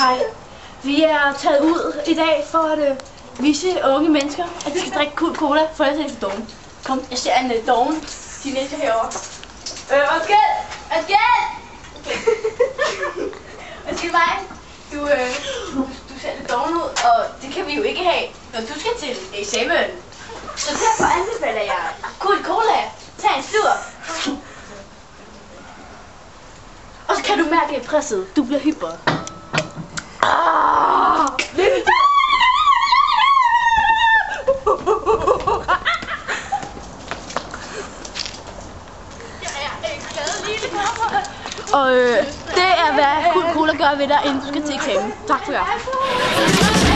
Hej. Vi er taget ud i dag for at vise unge mennesker, at de skal drikke Coca-Cola, for ellers er de for doven. Kom, jeg ser en doven teenager herovre. Undskyld! Undskyld mig. Du ser lidt doven ud, og det kan vi jo ikke have, når du skal til eksamen. Så derfor anbefaler jeg Coca-Cola. Tag en slur. Og så kan du mærke presset. Du bliver hyper. Og det er hvad Coca-Cola gør ved dig, inden du skal til eksamen. Tak for jer.